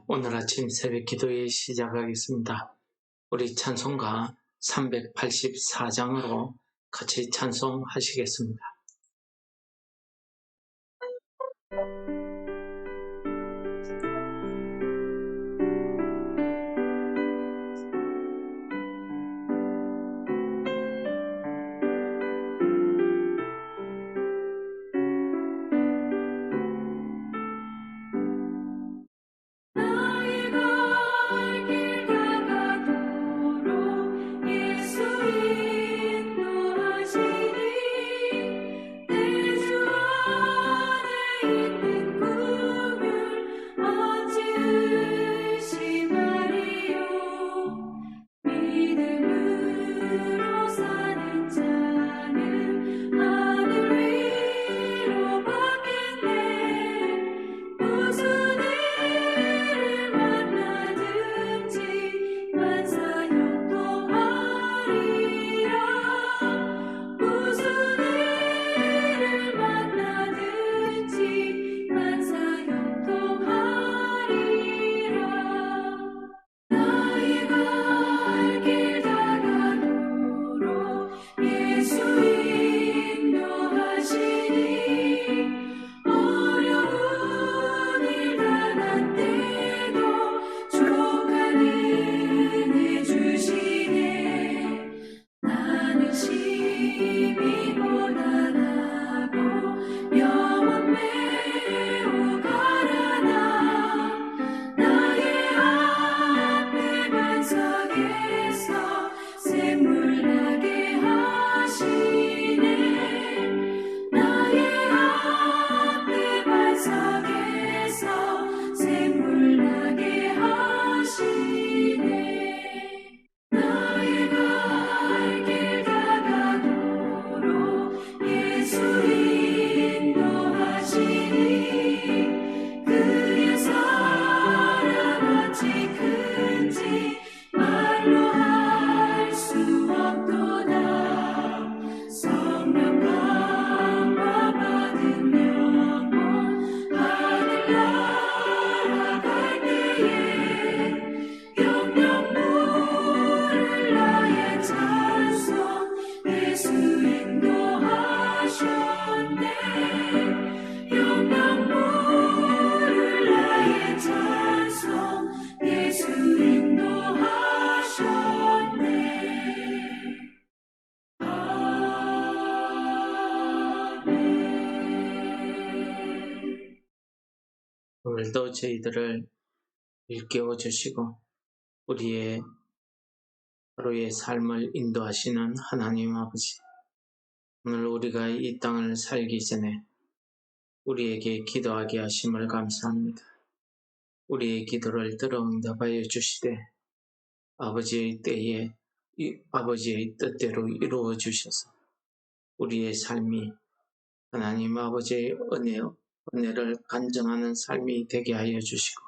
오늘 아침 새벽 기도회 시작하겠습니다. 우리 찬송가 384장으로 같이 찬송하시겠습니다. 오늘도 저희들을 일깨워 주시고 우리의 하루의 삶을 인도하시는 하나님 아버지, 오늘 우리가 이 땅을 살기 전에 우리에게 기도하게 하심을 감사합니다. 우리의 기도를 들어 응답하여 주시되 아버지의 때에 아버지의 뜻대로 이루어 주셔서 우리의 삶이 하나님 아버지의 은혜를 간증하는 삶이 되게 하여 주시고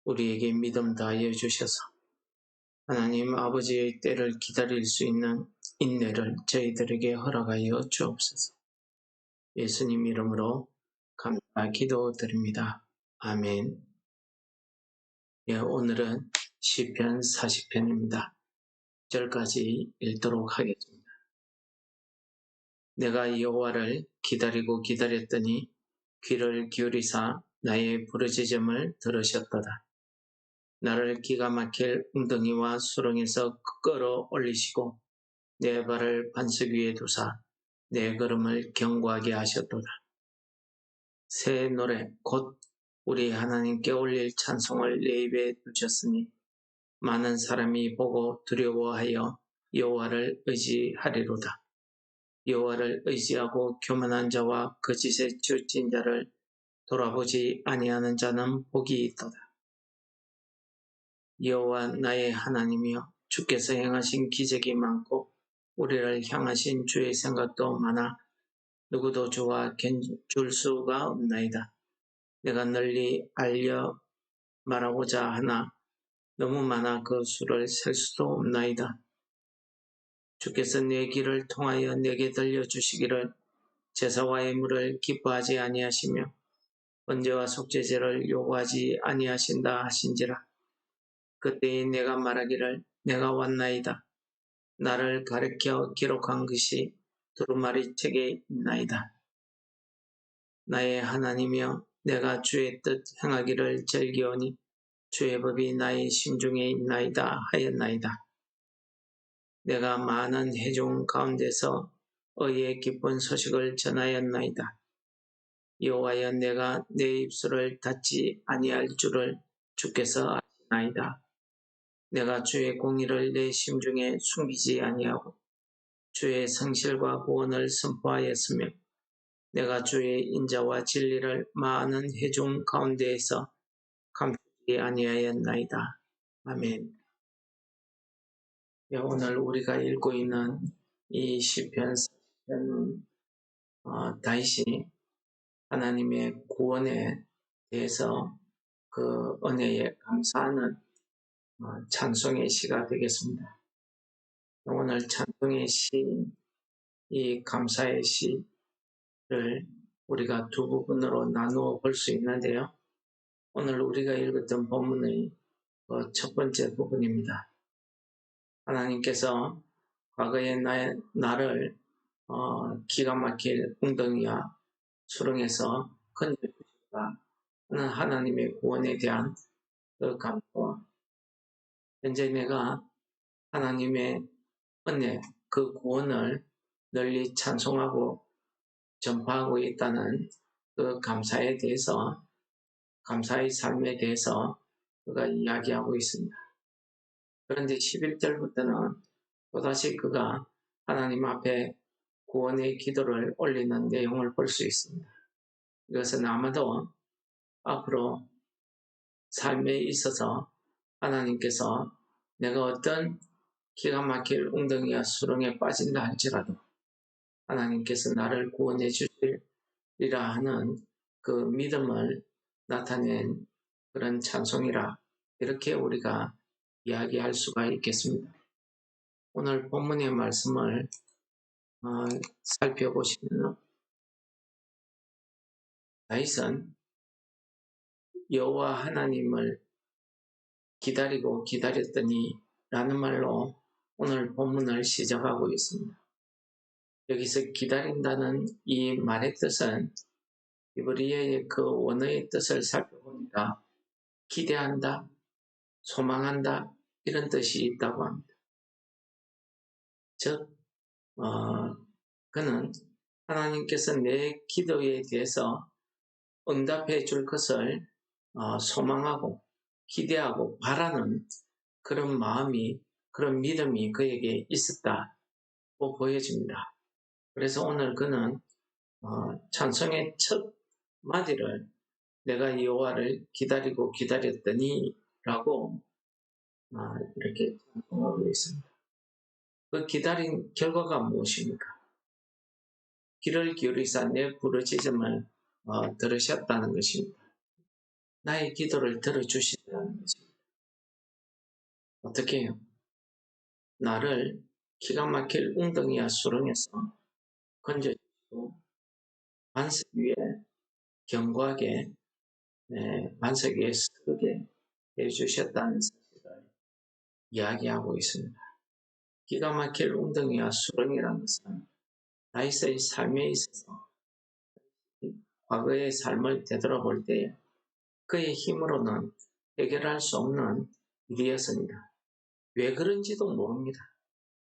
우리에게 믿음 다하여 주셔서 하나님 아버지의 때를 기다릴 수 있는 인내를 저희들에게 허락하여 주옵소서. 예수님 이름으로 감사 기도드립니다. 아멘. 오늘은 시편 40편입니다. 1절까지 읽도록 하겠습니다. 내가 여호와를 기다리고 기다렸더니 귀를 기울이사 나의 부르짖음을 들으셨도다. 나를 기가 막힐 웅덩이와 수렁에서 끌어올리시고 내 발을 반석 위에 두사 내 걸음을 견고하게 하셨도다. 새 노래 곧 우리 하나님께 올릴 찬송을 내 입에 두셨으니 많은 사람이 보고 두려워하여 여호와를 의지하리로다. 여호와를 의지하고 교만한 자와 거짓에 치우친 자를 돌아보지 아니하는 자는 복이 있도다. 여호와 나의 하나님이여, 주께서 행하신 기적이 많고 우리를 향하신 주의 생각도 많아 누구도 주와 견줄 수가 없나이다. 내가 널리 알려 말하고자 하나 너무 많아 그 수를 셀 수도 없나이다. 주께서 내 길을 통하여 내게 들려주시기를 제사와 예물을 기뻐하지 아니하시며 번제와 속죄제를 요구하지 아니하신다 하신지라. 그때에 내가 말하기를 내가 왔나이다. 나를 가리켜 기록한 것이 두루마리 책에 있나이다. 나의 하나님이여 내가 주의 뜻 행하기를 즐기오니 주의 법이 나의 심중에 있나이다 하였나이다. 내가 많은 회중 가운데서 의의 기쁜 소식을 전하였나이다. 여호와여 내가 내 입술을 닫지 아니할 줄을 주께서 아시나이다. 내가 주의 공의를 내 심중에 숨기지 아니하고 주의 성실과 구원을 선포하였으며 내가 주의 인자와 진리를 많은 회중 가운데에서 감추지 아니하였나이다. 아멘. 오늘 우리가 읽고 있는 이 시편은 다윗이 하나님의 구원에 대해서 그 은혜에 감사하는 찬송의 시가 되겠습니다. 오늘 찬송의 시, 이 감사의 시를 우리가 두 부분으로 나누어 볼 수 있는데요. 오늘 우리가 읽었던 본문의 첫 번째 부분입니다. 하나님께서 과거에 나를 기가 막힐 웅덩이와 수렁에서 건져주셨다 하는 하나님의 구원에 대한 그 감사와 현재 내가 하나님의 은혜, 그 구원을 널리 찬송하고 전파하고 있다는 그 감사에 대해서, 감사의 삶에 대해서 그가 이야기하고 있습니다. 그런데 11절부터는 또다시 그가 하나님 앞에 구원의 기도를 올리는 내용을 볼 수 있습니다. 이것은 아마도 앞으로 삶에 있어서 하나님께서 내가 어떤 기가 막힐 웅덩이와 수렁에 빠진다 할지라도 하나님께서 나를 구원해 주시리라 하는 그 믿음을 나타낸 그런 찬송이라 이렇게 우리가 이야기할 수가 있겠습니다. 오늘 본문의 말씀을 살펴보시면 다윗은 여호와 하나님을 기다리고 기다렸더니 라는 말로 오늘 본문을 시작하고 있습니다. 여기서 기다린다는 이 말의 뜻은 이브리어의 그 원어의 뜻을 살펴보니까 기대한다, 소망한다 이런 뜻이 있다고 합니다. 즉 그는 하나님께서 내 기도에 대해서 응답해 줄 것을 소망하고 기대하고 바라는 그런 마음이, 그런 믿음이 그에게 있었다고 보여집니다. 그래서 오늘 그는 찬송의 첫 마디를 내가 여호와를 기다리고 기다렸더니 라고 이렇게 찬송하고 있습니다. 그 기다린 결과가 무엇입니까? 귀를 기울이사 내 부르짖음을 들으셨다는 것입니다. 나의 기도를 들어주시다는 것입니다. 어떻게 해요? 나를 기가 막힐 웅덩이와 수렁에서 건져주시고 반석 위에 견고하게 반석 위에 서게 해주셨다는 사실을 이야기하고 있습니다. 기가 막힐 웅덩이와 수렁이라는 것은 다윗의 삶에 있어서 과거의 삶을 되돌아볼 때 그의 힘으로는 해결할 수 없는 일이었습니다. 왜 그런지도 모릅니다.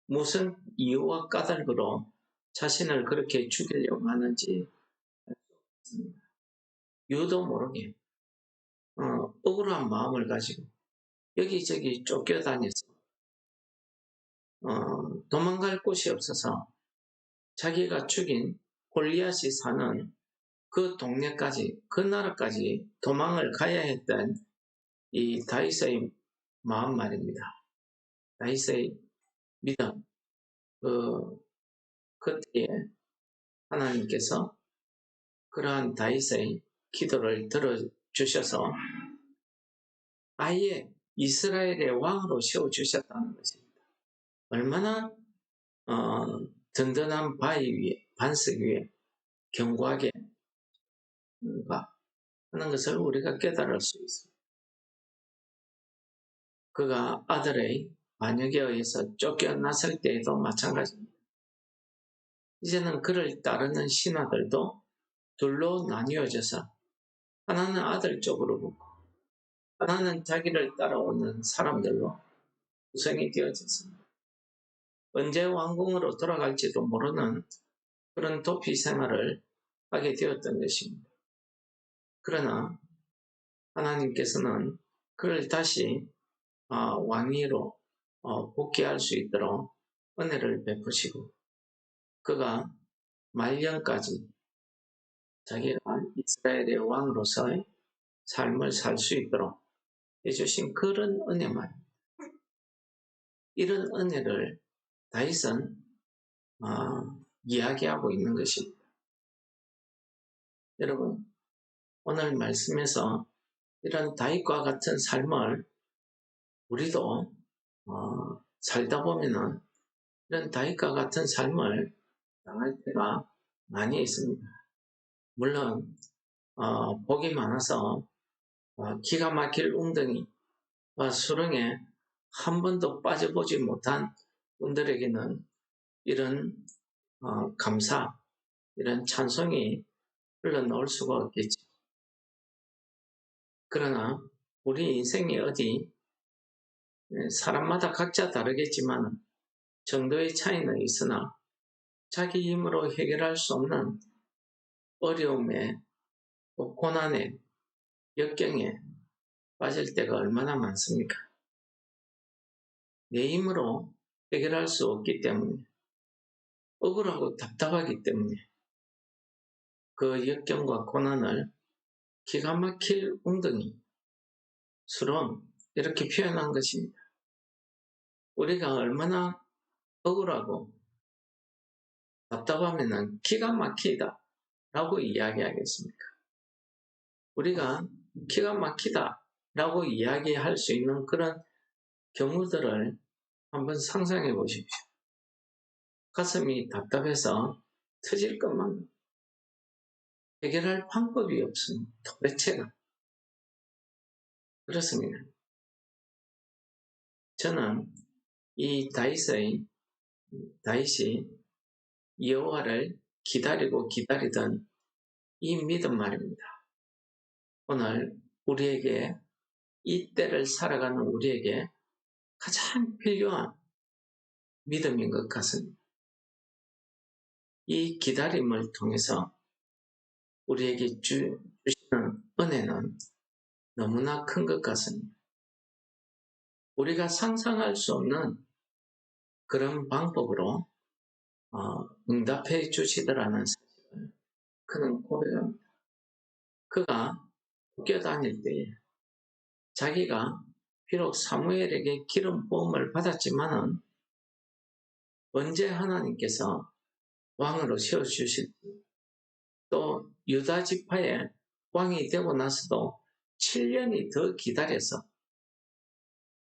무슨 이유와 까닭으로 자신을 그렇게 죽이려고 하는지 알 수 없습니다. 이유도 모르게 억울한 마음을 가지고 여기저기 쫓겨다녀서 도망갈 곳이 없어서 자기가 죽인 골리앗이 사는 그 동네까지, 그 나라까지 도망을 가야 했던 이 다윗의 마음 말입니다. 다윗의 믿음, 그때에 하나님께서 그러한 다윗의 기도를 들어주셔서 아예 이스라엘의 왕으로 세워주셨다는 것입니다. 얼마나 든든한 바위 위에, 반석 위에 견고하게 하는 것을 우리가 깨달을 수 있습니다. 그가 아들의 반역에 의해서 쫓겨났을 때에도 마찬가지입니다. 이제는 그를 따르는 신하들도 둘로 나뉘어져서 하나는 아들 쪽으로 보고 하나는 자기를 따라오는 사람들로 구성이 되어졌습니다. 언제 왕궁으로 돌아갈지도 모르는 그런 도피 생활을 하게 되었던 것입니다. 그러나 하나님께서는 그를 다시 왕위로 복귀할 수 있도록 은혜를 베푸시고 그가 말년까지 자기가 이스라엘의 왕으로서의 삶을 살 수 있도록 해주신 그런 은혜 말입니다. 이런 은혜를 다윗은 이야기하고 있는 것입니다. 여러분, 오늘 말씀에서 이런 다윗과 같은 삶을 우리도 살다 보면은 이런 다윗과 같은 삶을 당할 때가 많이 있습니다. 물론 복이 많아서 기가 막힐 웅덩이와 수렁에 한 번도 빠져보지 못한 분들에게는 이런 감사, 이런 찬송이 흘러나올 수가 없겠지. 그러나 우리 인생이 어디 사람마다 각자 다르겠지만 정도의 차이는 있으나 자기 힘으로 해결할 수 없는 어려움에 또 고난에 역경에 빠질 때가 얼마나 많습니까? 내 힘으로 해결할 수 없기 때문에 억울하고 답답하기 때문에 그 역경과 고난을 기가 막힐 웅덩이, 수렁 이렇게 표현한 것입니다. 우리가 얼마나 억울하고 답답하면 기가 막히다 라고 이야기하겠습니까? 우리가 기가 막히다 라고 이야기할 수 있는 그런 경우들을 한번 상상해 보십시오. 가슴이 답답해서 터질 것만 해결할 방법이 없습니다. 도대체가. 그렇습니다. 저는 이 다윗이 여호와를 기다리고 기다리던 이 믿음 말입니다. 오늘 우리에게 이 때를 살아가는 우리에게 가장 필요한 믿음인 것 같습니다. 이 기다림을 통해서 우리에게 주시는 은혜는 너무나 큰 것 같습니다. 우리가 상상할 수 없는 그런 방법으로 응답해 주시더라는 사실을 그는 고백합니다. 그가 쫓겨다닐 때에 자기가 비록 사무엘에게 기름 부음을 받았지만은 언제 하나님께서 왕으로 세워주실지 또 유다 지파의 왕이 되고 나서도 7년이 더 기다려서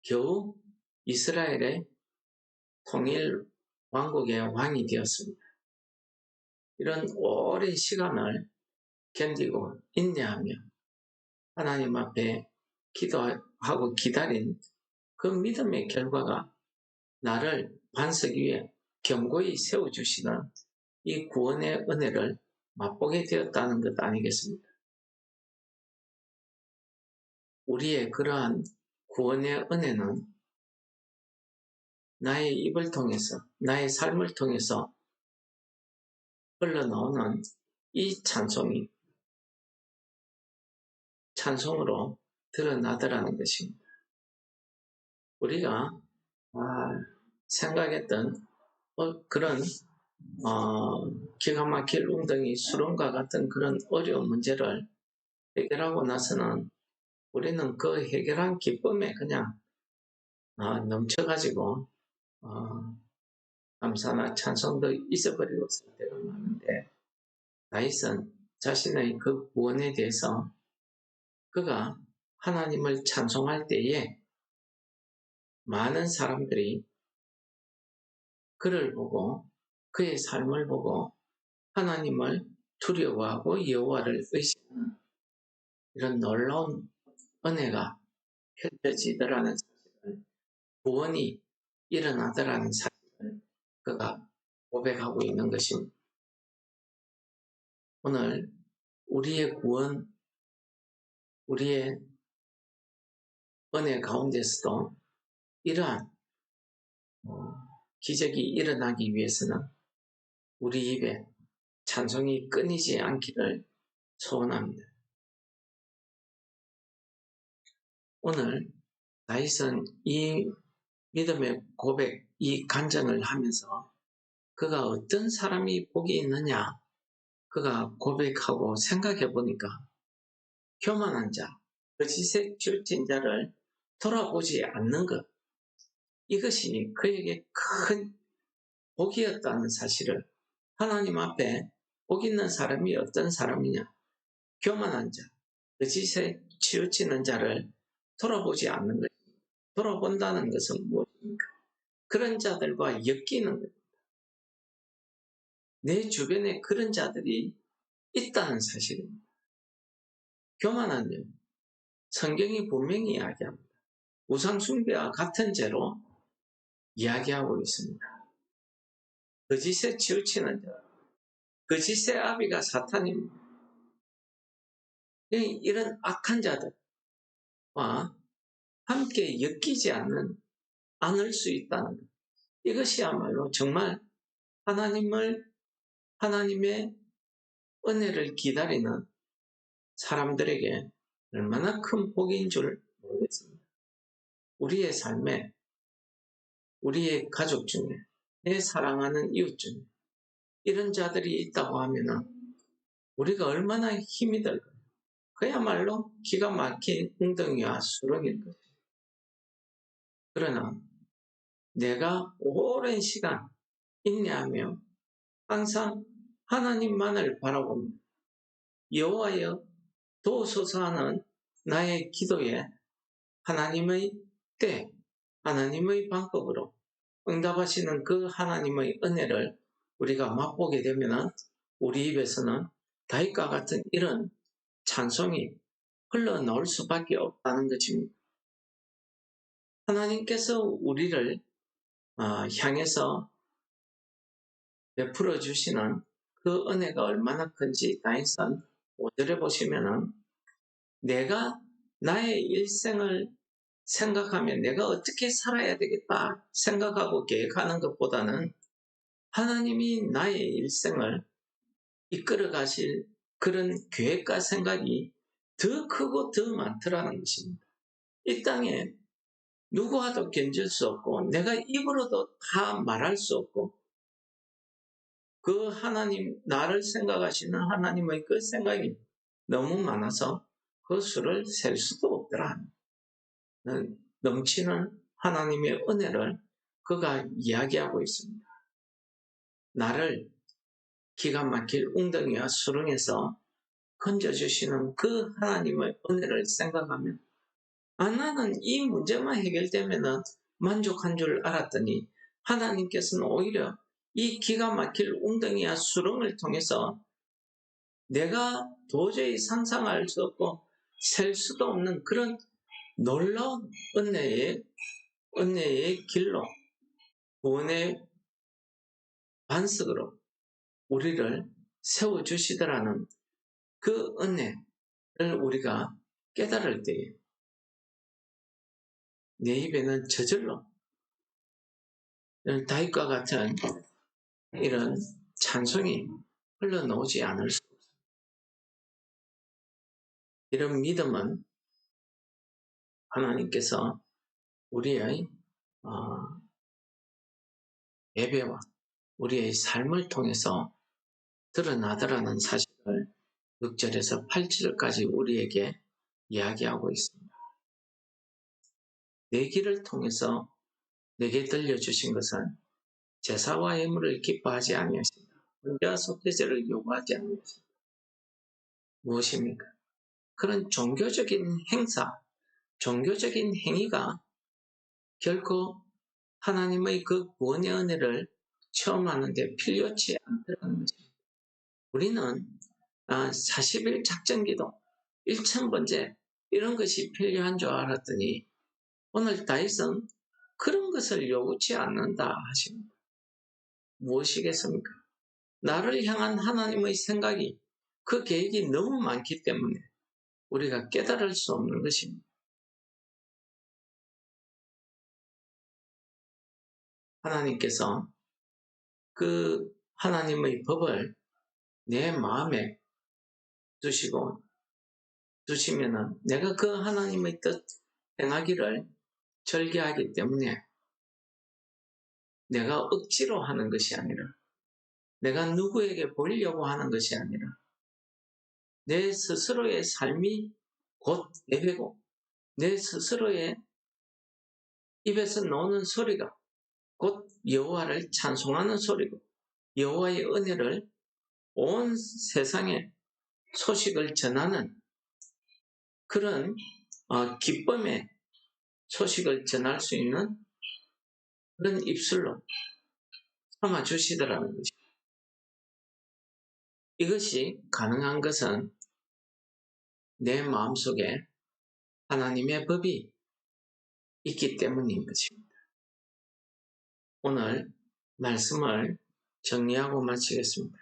겨우 이스라엘의 통일 왕국의 왕이 되었습니다. 이런 오랜 시간을 견디고 인내하며 하나님 앞에 기도하고 기다린 그 믿음의 결과가 나를 반석 위에 견고히 세워주시는 이 구원의 은혜를 맛보게 되었다는 것 아니겠습니까? 우리의 그러한 구원의 은혜는 나의 입을 통해서, 나의 삶을 통해서 흘러나오는 이 찬송으로 드러나더라는 것입니다. 우리가 생각했던 그런 기가 막힐 웅덩이 수렁과 같은 그런 어려운 문제를 해결하고 나서는 우리는 그 해결한 기쁨에 그냥 넘쳐가지고 감사나 찬송도 잊어버리고 살 때가 많은데 다윗은 자신의 그 구원에 대해서 그가 하나님을 찬송할 때에 많은 사람들이 그를 보고 그의 삶을 보고 하나님을 두려워하고 여호와를 의식하는 이런 놀라운 은혜가 펼쳐지더라는 사실을, 구원이 일어나더라는 사실을 그가 고백하고 있는 것입니다. 오늘 우리의 구원, 우리의 은혜 가운데서도 이러한 기적이 일어나기 위해서는 우리 입에 찬송이 끊이지 않기를 소원합니다. 오늘 다윗은 이 믿음의 고백, 이 간증을 하면서 그가 어떤 사람이 복이 있느냐, 그가 고백하고 생각해 보니까 교만한 자, 거짓에 치우친 자를 돌아보지 않는 것, 이것이 그에게 큰 복이었다는 사실을, 하나님 앞에 복 있는 사람이 어떤 사람이냐, 교만한 자, 거짓에 치우치는 자를 돌아보지 않는 것. 돌아본다는 것은 무엇입니까? 그런 자들과 엮이는 것. 내 주변에 그런 자들이 있다는 사실입니다. 교만한 자, 성경이 분명히 이야기합니다. 우상숭배와 같은 죄로 이야기하고 있습니다. 거짓에 치우치는 자, 거짓의 아비가 사탄입니다. 이런 악한 자들과 함께 엮이지 않을 수 있다는 것. 이것이야말로 정말 하나님의 은혜를 기다리는 사람들에게 얼마나 큰 복인 줄 모르겠습니다. 우리의 삶에, 우리의 가족 중에, 내 사랑하는 이웃 중에 이런 자들이 있다고 하면 우리가 얼마나 힘이 들까요? 그야말로 기가 막힌 웅덩이와 수렁일 것입니다. 그러나 내가 오랜 시간 인내하며 항상 하나님만을 바라보며 여호와여 도우소서 하는 나의 기도에 하나님의 때, 하나님의 방법으로 응답하시는 그 하나님의 은혜를 우리가 맛보게 되면 우리 입에서는 다윗과 같은 이런 찬송이 흘러나올 수밖에 없다는 것입니다. 하나님께서 우리를 향해서 베풀어 주시는 그 은혜가 얼마나 큰지 다윗은 5절에 보시면은 내가 나의 일생을 생각하면 내가 어떻게 살아야 되겠다 생각하고 계획하는 것보다는 하나님이 나의 일생을 이끌어 가실 그런 계획과 생각이 더 크고 더 많더라는 것입니다. 이 땅에 누구와도 견질 수 없고 내가 입으로도 다 말할 수 없고 그 하나님, 나를 생각하시는 하나님의 그 생각이 너무 많아서 그 수를 셀 수도 없더라. 넘치는 하나님의 은혜를 그가 이야기하고 있습니다. 나를 기가 막힐 웅덩이와 수렁에서 건져주시는 그 하나님의 은혜를 생각하면 나는 이 문제만 해결되면 만족한 줄 알았더니 하나님께서는 오히려 이 기가 막힐 웅덩이와 수렁을 통해서 내가 도저히 상상할 수 없고 셀 수도 없는 그런 놀라운 은혜의 길로, 구원의 반석으로 우리를 세워주시더라는 그 은혜를 우리가 깨달을 때에 내 입에는 저절로 다윗과 같은 이런 찬송이 흘러나오지 않을 수 없습니다. 이런 믿음은 하나님께서 우리의 예배와 우리의 삶을 통해서 드러나더라는 사실을 6절에서 8절까지 우리에게 이야기하고 있습니다. 내 길을 통해서 내게 들려주신 것은 제사와 예물을 기뻐하지 아니하신다. 혼자 속죄제를 요구하지 아니하신다. 무엇입니까? 그런 종교적인 행사, 종교적인 행위가 결코 하나님의 그 구원의 은혜를 체험하는 데 필요치 않다는 것입니다. 우리는 40일 작전기도, 1000번째 이런 것이 필요한 줄 알았더니 오늘 다윗은 그런 것을 요구치 않는다 하십니다. 무엇이겠습니까? 나를 향한 하나님의 생각이 그 계획이 너무 많기 때문에 우리가 깨달을 수 없는 것입니다. 하나님께서 그 하나님의 법을 내 마음에 두시면은 내가 그 하나님의 뜻 행하기를 절개하기 때문에 내가 억지로 하는 것이 아니라 내가 누구에게 보이려고 하는 것이 아니라 내 스스로의 삶이 곧 예배고 내 스스로의 입에서 나오는 소리가 곧 여호와를 찬송하는 소리고 여호와의 은혜를 온 세상에 소식을 전하는 그런 기쁨의 소식을 전할 수 있는 그런 입술로 삼아 주시더라는 것입니다. 이것이 가능한 것은 내 마음속에 하나님의 법이 있기 때문인 것입니다. 오늘 말씀을 정리하고 마치겠습니다.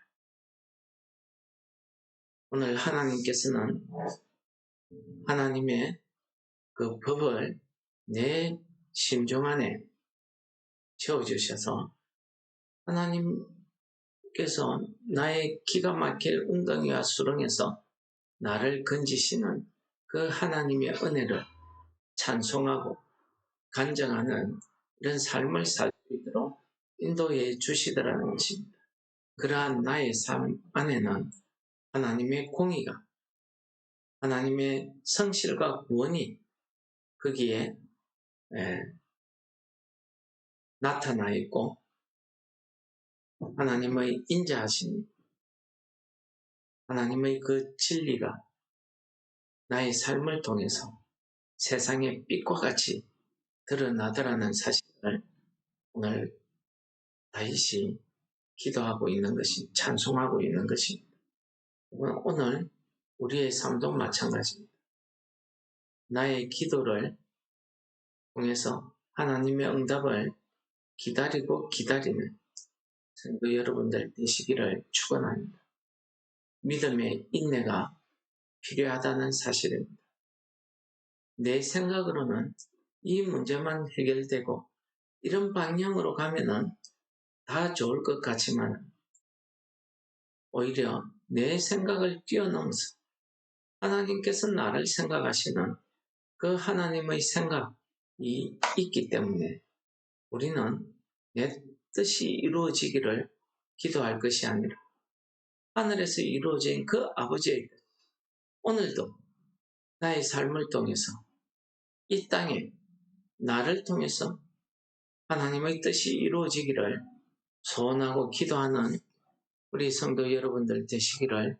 오늘 하나님께서는 하나님의 그 법을 내 심중 안에 채워주셔서 하나님께서 나의 기가 막힐 웅덩이와 수렁에서 나를 건지시는 그 하나님의 은혜를 찬송하고 간증하는 이런 삶을 살 수 있도록 인도해 주시더라는 것입니다. 그러한 나의 삶 안에는 하나님의 공의가 하나님의 성실과 구원이 거기에 나타나 있고 하나님의 인자하신 하나님의 그 진리가 나의 삶을 통해서 세상의 빛과 같이 드러나더라는 사실을 오늘 다시 기도하고 있는 것이 찬송하고 있는 것입니다. 오늘 우리의 삶도 마찬가지입니다. 나의 기도를 통해서 하나님의 응답을 기다리고 기다리는 성도 여러분들 되시기를 축원합니다. 믿음의 인내가 필요하다는 사실입니다. 내 생각으로는 이 문제만 해결되고 이런 방향으로 가면은 다 좋을 것 같지만 오히려 내 생각을 뛰어넘어서 하나님께서 나를 생각하시는 그 하나님의 생각이 있기 때문에 우리는 내 뜻이 이루어지기를 기도할 것이 아니라 하늘에서 이루어진 그 아버지의 뜻, 오늘도 나의 삶을 통해서 이 땅에 나를 통해서 하나님의 뜻이 이루어지기를 소원하고 기도하는 우리 성도 여러분들 되시기를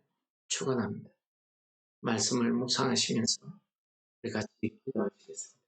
축원합니다. 말씀을 묵상하시면서 우리 같이 기도하시겠습니다.